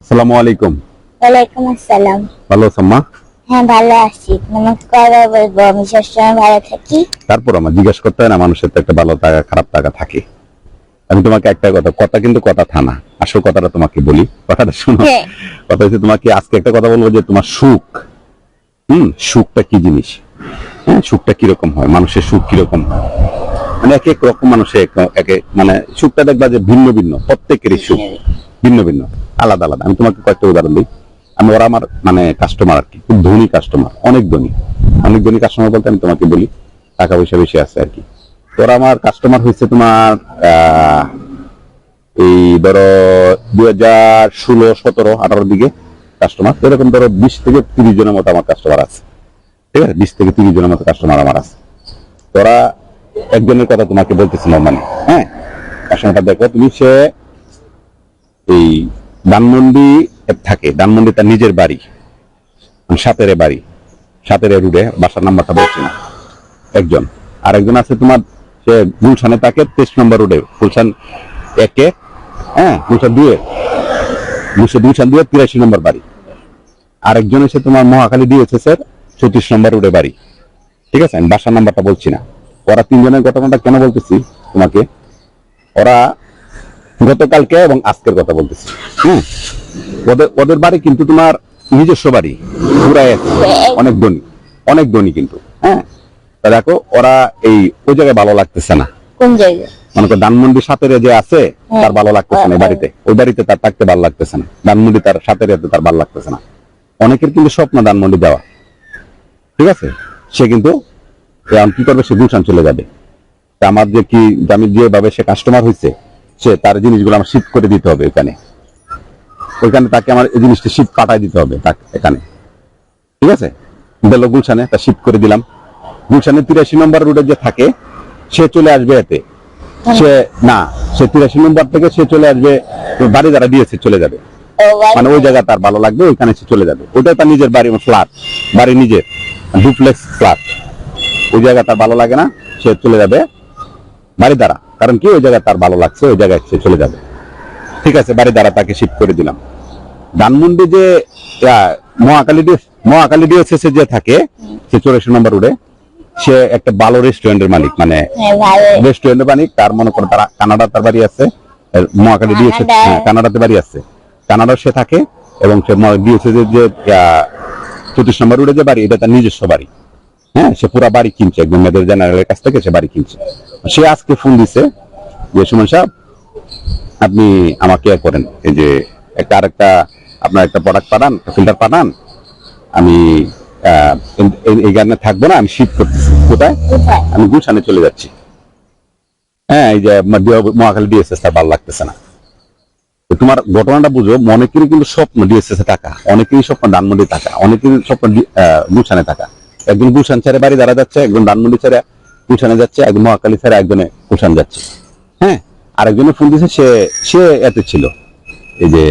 আসসালামু আলাইকুম। ওয়ালাইকুম আসসালাম। ভালো আছো মা? হ্যাঁ ভালো আছি। নমস্কার বলবো, আমি সবসময় ভালো থাকি। তারপর আমার জিজ্ঞেস করতে হয় না, মানুষের তো একটা ভালো থাকা খারাপ থাকা থাকে। আমি তোমাকে একটা কথা কিন্তু কথা থানা, আসল কথাটা তোমাকে বলি, কথাটা শোনো। হ্যাঁ। কথা হচ্ছে, তোমাকে আজকে একটা কথা বলবো যে তোমার সুখ, সুখটা কি জিনিস, হ্যাঁ, সুখটা কিরকম হয়, মানুষের সুখ কিরকম হয়, মানে এক এক রকম মানুষের মানে সুখটা দেখবা যে ভিন্ন ভিন্ন, প্রত্যেকেরই সুখ ভিন্ন ভিন্ন, আলাদা আলাদা। আমি তোমাকে কয়েকটা উদাহরণ দিই। ওরা আমার মানে কাস্টমার আর কি, খুব ধনী কাস্টমার, অনেক ধনী। অনেক ধনী কাস্টমার বলতে আমি তোমাকে বলি, টাকা পয়সা বেশি আছে আর কি। তো ওরা আমার কাস্টমার হয়েছে তোমার এই ধরো 2016, 17, 18 দিকে কাস্টমার। এরকম ধরো 20 থেকে 30 জনের মতো আমার কাস্টমার আছে, ঠিক আছে? 20 থেকে 30 জনের মতো কাস্টমার আমার আছে। তোরা একজনের কথা তোমাকে বলতেছি নর্মালি, হ্যাঁ। কাস্টমারটা দেখো তুমি, সে এই ধানমন্ডি থাকে, ধানমন্ডি তার নিজের বাড়ি, সাতেরে বাড়ি, সাতেরে রুডে, বাসার নাম্বারটা বলছি না একজন। আর একজন আছে তোমার, সে গুলশানে থাকে 23 নম্বর রোডে, গুলশান 1-এ, হ্যাঁ, গুলশান 2-এ, গুলশান 2-এ 83 নম্বর বাড়ি। আর একজন এসে তোমার মহাখালী দিয়েছে স্যার 34 নম্বর রোডে বাড়ি, ঠিক আছে? আমি বাসার নাম্বারটা বলছি না। ওরা তিনজনের ঘটনাটা কেন বলতেছি তোমাকে, ওরা গতকালকে এবং আজকের কথা বলতেছি, হ্যাঁ। ওদের বাড়ি কিন্তু তোমার নিজস্ব বাড়ি, পুরাই অনেক ধনী, অনেক ধনী কিন্তু, হ্যাঁ। তা দেখো, ওরা ওই জায়গায় ভালো লাগতেছে না। কোন জায়গায়? মনে করো ধানমন্ডি সাতেরে যে আছে, তার ভালো লাগতেছে না বাড়িতে, ওই বাড়িতে তার থাকতে ভালো লাগতেছে না, ধানমন্ডি তার সাতেরে তার ভালো লাগতেছে না। অনেকের কিন্তু স্বপ্ন ধানমন্ডি দেওয়া, ঠিক আছে? সে কিন্তু কি করবে, সে গুলশান চলে যাবে। তা আমার যে কি, আমি যেভাবে সে কাস্টমার হয়েছে, সে তার জিনিসগুলো আমার শিফট করে দিতে হবে ওইখানে তাকে আমার এই জিনিসটা শিফট কাটাই দিতে হবে এখানে, ঠিক আছে? দিল গুলশানে, তা শিফট করে দিলাম। গুলশানে 83 নম্বর রুটে যে থাকে, সে চলে আসবে এতে, সে না, সে 83 নম্বর থেকে সে চলে আসবে বাড়ি দ্বারা দিয়েছে, চলে যাবে, মানে ওই জায়গা তার ভালো লাগবে, ওইখানে সে চলে যাবে। ওটা তার নিজের বাড়ি, ফ্ল্যাট বাড়ি, নিজের ডুপ্লেক্স ফ্ল্যাট। ওই জায়গা তার ভালো লাগে না, সে চলে যাবে বাড়ি দ্বারা। কারণ কি, ওই জায়গা তার ভালো লাগছে, ওই জায়গায় সে চলে যাবে, ঠিক আছে? বাড়ি দ্বারা তাকে শিফট করে দিলাম। ধানমন্ডি যে মহাকালী ডিওসিসে যে থাকে, সে 84 নম্বর রোডে, সে একটা ভালো রেস্টুরেন্টের মালিক, মানে রেস্টুরেন্টের মালিক। তার মনে করো তারা কানাডা, তার বাড়ি আছে মহাকালী ডিওসিস, কানাডাতে বাড়ি আছে, কানাডা সে থাকে। এবং সে ডিওসিসের যে 34 নম্বর রোডে যে বাড়ি, এটা তার নিজস্ব বাড়ি, হ্যাঁ। সে পুরা বাড়ি কিনছে একদম মেজর জেনারেলের কাছ থেকে, সে বাড়ি কিনছে। সে আজকে ফোন দিছে যে, সুমন সাহেব, আপনি আমাকে করেন, এই যে আরেকটা আপনার একটা প্রোডাক্ট পাঠান, ফিল্টার পাঠান, আমি এই গানে থাকবো না, আমি শিফট করতেছি। কোথায়? আমি গুলশানে চলে যাচ্ছি, হ্যাঁ। এই যে মহাখালী ডিএসএস তার ভালো লাগতেছে না। তোমার ঘটনাটা বুঝো, অনেকেরই কিন্তু স্বপ্ন ডিএসএস এ টাকা, অনেকেরই স্বপ্ন ধানমন্ডি টাকা, অনেকেরই স্বপ্ন গুলশানে টাকা। একজন গুলশান ছেড়ে বাড়ি দাঁড়া যাচ্ছে, একজন ধানমন্ডি ছেড়ে গুলশানে যাচ্ছে, একজন মহাখালী ছেড়ে একজনে গুলশান যাচ্ছে, হ্যাঁ। আরেকজনে ফোন দিয়েছে, সে এতে ছিল, এই যে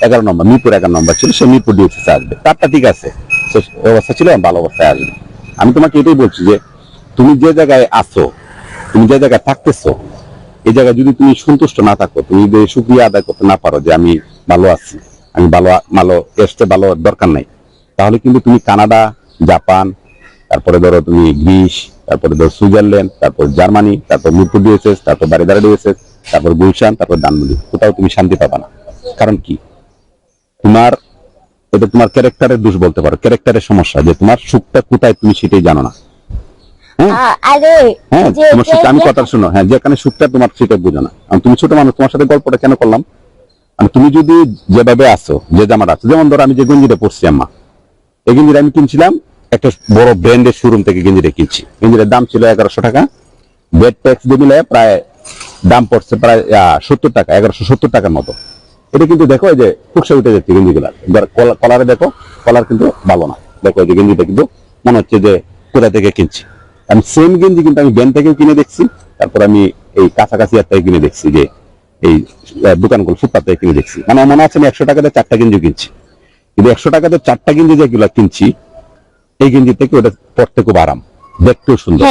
11 নম্বর, মিরপুর 11 নম্বর ছিল, সে মিরপুর ডিএসএস আসবে, তারটা ঠিক আছে, সে অবস্থা ছিল, ভালো অবস্থায় আসবে। আমি তোমাকে এটাই বলছি যে, তুমি যে জায়গায় আছো, তুমি যে জায়গায় থাকতেছো, এই জায়গায় যদি তুমি সন্তুষ্ট না থাকো, তুমি যদি শুকরিয়া আদায় করতে না পারো যে আমি ভালো আছি, আমি ভালো এসতে ভালো দরকার নাই, তাহলে কিন্তু তুমি কানাডা, জাপান, তারপরে ধরো তুমি গ্রিস, তারপরে ধরো সুইজারল্যান্ড, তারপর জার্মানি, তারপর মিরপুর ডিএসএস, তারপর বারিধারা ডিএসএস, তারপর গুলশান, তারপর ধানমন্ডি, কোথাও তুমি শান্তি পাবা না। কারণ কি, এটা তোমার ক্যারেক্টারের দোষ বলতে পারো, ক্যারেক্টারের সমস্যা, যে তোমার সুখটা কোথায় তুমি সেটাই জানো না, হ্যাঁ। তোমার সুখ, আমি কথা শুনো, হ্যাঁ, যেখানে সুখটা তোমার সেটা বুঝো না। তুমি ছোট মানুষ, তোমার সাথে গল্পটা কেন করলাম, তুমি যদি যেভাবে আছো, যে জামাটা আছে, যেমন ধরো আমি যে গঞ্জিটা পরছি, আম্মা, এই গেঞ্জিটা আমি কিনছিলাম একটা বড় ব্র্যান্ডের শোরুম থেকে, গেঞ্জিটা কিনছি, গেঞ্জিটার দাম ছিল 1100 টাকা, বেড ট্যাক্স দিয়ে মিলে প্রায় দাম পড়ছে প্রায় 70 টাকা, 1170 টাকার মতো। এটা কিন্তু দেখো, এই যে ফুকসা উঠে যাচ্ছে গেঞ্জিগুলা, কলারে দেখো, কলার কিন্তু ভালো না, দেখো এই যে গেঞ্জিটা কিন্তু মনে হচ্ছে যে কোথা থেকে কিনছি। আমি সেম গেঞ্জি কিন্তু আমি ব্যান্ড থেকে কিনে দেখছি, তারপর আমি এই কাছাকাছি থেকে কিনে দেখছি, যে এই দোকানগুলো ফুটপাত থেকে কিনে দেখছি, মানে মনে আছে আমি 100 টাকাতে 4টা গেঞ্জি কিনছি। কিন্তু 100 টাকাতে 4টা গেঞ্জি যেগুলো কিনছি, এই গেঞ্জি থেকে ওটা পড়তে খুব আরাম, দেখতেও সুন্দর,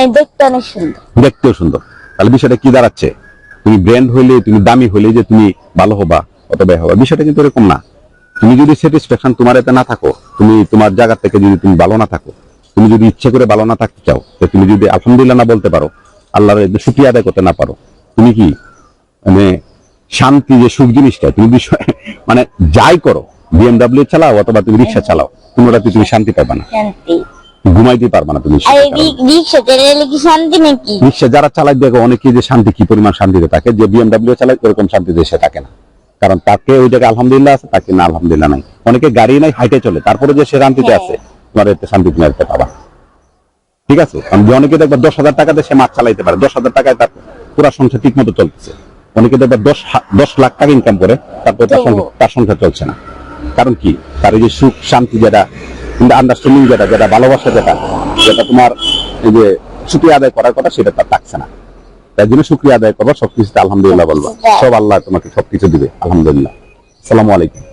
দেখতেও সুন্দর। তাহলে বিষয়টা কি দাঁড়াচ্ছে, তুমি ব্র্যান্ড হইলে, তুমি দামি হইলে যে তুমি ভালো হবা, অত ব্যয় হবে। বিষয়টা কিন্তু এরকম না। তুমি যদি স্যাটিসফ্যাকশন তোমার এতে না থাকো, তুমি তোমার জায়গা থেকে যদি তুমি ভালো না থাকো, তুমি যদি ইচ্ছে করে ভালো না থাকতে চাও, তো তুমি যদি আলহামদুলিল্লাহ না বলতে পারো, আল্লাহর শুকরিয়া আদায় করতে না পারো, তুমি কি মানে শান্তি যে সুখ জিনিসটা তুমি মানে যাই করো, বিএমডব্লিউ চালাও অথবা তুমি রিক্সা চালাও, কোনোটাতে তুমি শান্তি পাবে না, শান্তি। ঘুমাইতে পারবে না তুমি। আর রিক্সা চালালে কি শান্তি নাকি? রিক্সা যারা চালায় দেখো অনেকে যে শান্তি কি পরিমাণ শান্তিতে থাকে, যে বিএমডব্লিউ চালায় ওরকম শান্তিতে সে থাকে না। কারণ তাকে ওই জায়গায় আলহামদুলিল্লাহ আছে, তাকে না আলহামদুলিল্লাহ নাই। অনেকে গাড়ি নাই, হাইটে চলে, তারপরে যে সে শান্তিতে আছে, তোমার এতে শান্তি তুমি এতে পাবা। ঠিক আছে? কারণ যে অনেকে দেখবা 10,000 টাকাতে সে মাছ চালাইতে পারে, 10,000 টাকায় তার পুরো সংসার ঠিক মতো চলতেছে। অনেকে দেখবা 10 লাখ টাকা ইনকাম করে, তারপর তার সংসার চলছে না। কারণ কি? তার এই যে সুখ শান্তি যেটা, আন্ডারস্ট্যান্ডিং যেটা ভালোবাসা যেটা তোমার এই যে শুকরিয়া আদায় করার কথা, সেটা তার থাকছে না। তাই জন্য শুকরিয়া আদায় করবো, সবকিছুতে আলহামদুলিল্লাহ বলবো, সব আল্লাহ তোমাকে সবকিছু দিবে। আলহামদুলিল্লাহ। আসসালামু আলাইকুম।